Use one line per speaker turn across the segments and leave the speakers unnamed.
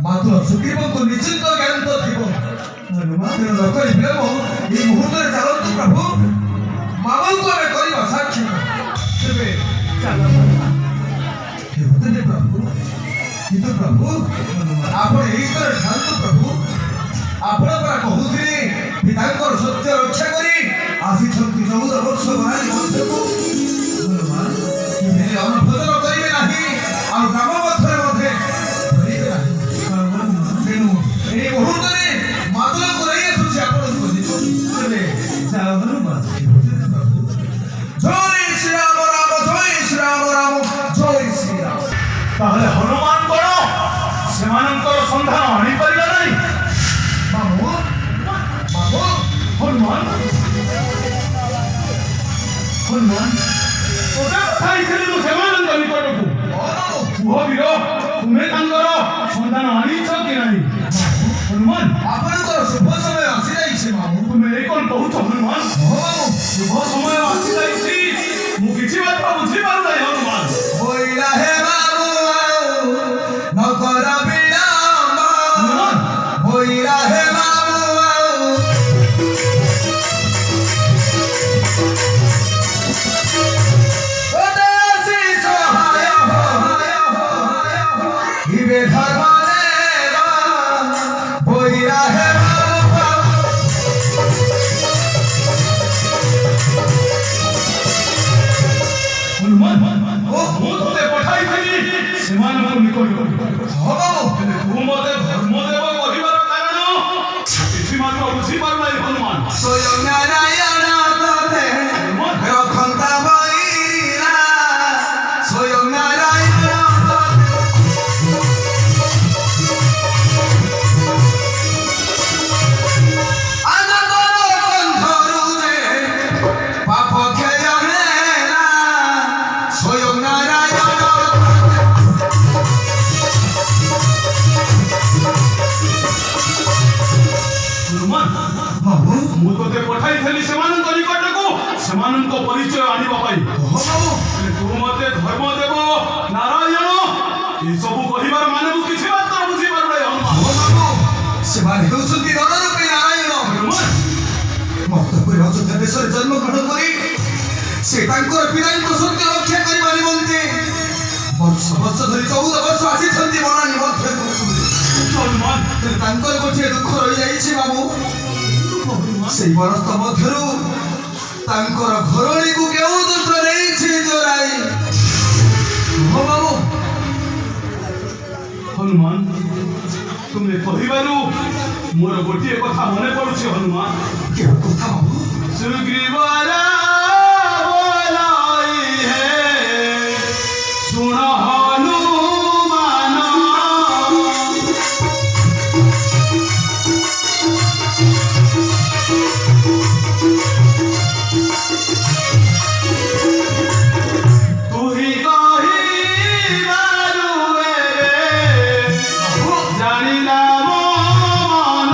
मात्र सुग्रीवଙ୍କୁ ନିଶ୍ଚିତ ଜ୍ଞାନ ତ ଥିବ ତେଣୁ ନକରି ବିଳମ୍ବ ଏହି ମୁହୂର୍ତ୍ତରେ ଚାଲନ୍ତୁ ପ୍ରଭୁ ମାମଙ୍କୁ ଆମେ କରିବା ସାକ୍ଷାତ ତେବେ ଚାଲ ପ୍ରଭୁ କିନ୍ତୁ ପ୍ରଭୁ ଆପଣ ଏହି ସ୍ତରରେ ଥାନ୍ତୁ ପ୍ରଭୁ ଆପଣ ପରା କହୁଥିଲେ ପିତାଙ୍କର ସତ୍ୟ ରକ୍ଷା କରି ଆସିଛନ୍ତି 14 ବର୍ଷ ବାହାରି ମଧ୍ୟକୁ ଅନୁଭୋଜନ କରିବେ ନାହିଁ ଆଉ ଗ୍ରାମ ମଧ୍ୟରେ ମଧ୍ୟ ଧରିବେ ନାହିଁ ତେଣୁ ଏହି ମୁହୂର୍ତ୍ତରେ ମାଦଳଙ୍କୁ ନେଇ ଆସୁଛି ଆପଣଙ୍କୁ ତେବେ ଜୟ ଶ୍ରୀରାମ ରାମ ଜୟ ଶ୍ରୀରାମ ରାମ ଜୟ ଶ୍ରୀରାମ।
ତାହେଲେ ହନୁମାନ କଣ ସେମାନଙ୍କର ସନ୍ଧାନ ଆଣିପାରିଲା ନାହିଁ?
ମାମୁ ମାମୁ
ହନୁମାନ ହନୁମାନ ତୋତେ ଖାଇଥିଲି ତୁ ସେମାନଙ୍କ ନିକଟକୁ କୁହ ବୀର ତୁମେ ତାଙ୍କର ସନ୍ଧାନ ଆଣିଛ କି ନାହିଁ? ହନୁମାନ
ଆପଣଙ୍କର ଶୁଭ ସମୟ ଆସିଯାଇଛି ମାମୁ
ତୁମେ ଏ କଣ କହୁଛ ହନୁମାନ?
ମାମୁ
ଶୁଭ ସମୟ ଆସିଯାଇଛି ମୁଁ କିଛି ମାତ୍ର ବୁଝିପାରୁନାହିଁ ହନୁମାନ।
ହୋଇଲା ହେ ମାମୁ ନକର ବିଳମ୍ବ ହୋଇଲା ହେ ମାମୁ ତୋତେ ଆସି ସହାୟ ହିବେ ଧର୍ମ ଦେବା ହୋଇଲା ହେ
ହନୁମାନ ମୁଁ ତୋତେ ପଠାଇଥିଲି ସେମାନଙ୍କ ନିକଟକୁ ହେଲେ ତୁ ମୋତେ ଧର୍ମ ଦେବ କହିବାର କାରଣ କିଛି ମାତ୍ର ବୁଝିପାରୁନାହିଁ ହନୁମାନ।
ସ୍ୱୟଂ ନାରାୟଣ ତୋତେ ରଖନ୍ତା ବଇରା ସ୍ୱୟଂ ନାରାୟଣ ଆନନ୍ଦର କଣ୍ଠରୁ ଯେ ପାପ କ୍ଷୟ ହେଲା ସ୍ୱୟଂ ନାରାୟଣ
ହନୁମାନ
ମାମୁ
ମୁଁ ତୋତେ ପଠାଇଥିଲି ସେମାନଙ୍କ ନିକଟକୁ ସେମାନଙ୍କ ପରିଚୟ ଆଣିବା ପାଇଁ
ମାମୁ
ହେଲେ ତୁ ମୋତେ ଧର୍ମ ଦେବ ନାରାୟଣ ଏସବୁ କହିବାର ମାନେ ମୁଁ କିଛି ମାତ୍ର ବୁଝିପାରୁନାହିଁ ହନୁମାନ।
ମାମୁ ସେମାନେ ହେଉଛନ୍ତି ନରରୂପୀ ନାରାୟଣ
ହନୁମାନ
ମର୍ତ୍ତପୁରୀ ଅଯୋଧ୍ୟା ଦେଶରେ ଜନ୍ମଗ୍ରହଣ କରି ସେ ତାଙ୍କର ପିତାଙ୍କ ସତ୍ୟ ରକ୍ଷା କରିବା ନିମନ୍ତେ ବର୍ଷ ବର୍ଷ ଧରି 14 ବର୍ଷ ଆସିଛନ୍ତି ବନାନୀ ମଧ୍ୟକୁ
ହନୁମାନ
ତେଣୁ ତାଙ୍କର ଗୋଟିଏ ଦୁଃଖ ରହିଯାଇଛି ବାବୁ ସେଇ ବରସ୍ତ ମଧ୍ୟରୁ ତାଙ୍କର ଘରଣୀକୁ କେଉଁ ଦୁଷ୍ଟ ନେଇଛି ଚୋରାଇ ହଁ ବାବୁ
ହନୁମାନ ତୁମେ କହିବାରୁ ମୋର ଗୋଟିଏ କଥା ମନେ ପଡୁଛି ହନୁମାନ।
କେଉଁ କଥା ବାବୁ
ସୁଗ୍ରୀବରା ବୋଲାଇ ହେ ଶୁଣ ହନୁମାନ ତୁହି କହିବାରୁ ଜାଣିଲା ମୋ ମନ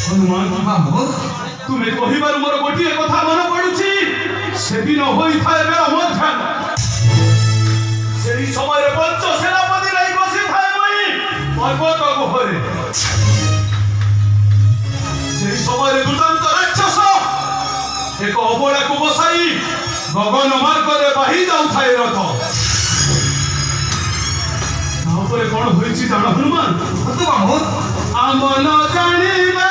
ହନୁମାନ
ବାବୁ
ତୁମେ କହିବାରୁ ମୋର ଗୋଟିଏ କଥା ମନେ ପଡୁଛି ସେଦିନ ହୋଇଥାଏ ବେଳ ମଧ୍ୟାହ୍ନ ସେହି ସମୟରେ ପଞ୍ଚ ସେନାପତି ନେଇ ବସିଥାଏ ମୁଇଁ ପର୍ବତ ଗୁହରେ ସେହି ସମୟରେ ଦୁର୍ଦାନ୍ତ ରାକ୍ଷସ ଏକ ଅବଳାକୁ ବସାଇ ଗଗନ ମାର୍ଗରେ ବାହି ଯାଉଥାଏ ରଥ ତାପରେ କଣ ହୋଇଛି ଜାଣ ହନୁମାନ
ବାବୁ
ଆମ ନ ଜାଣିବା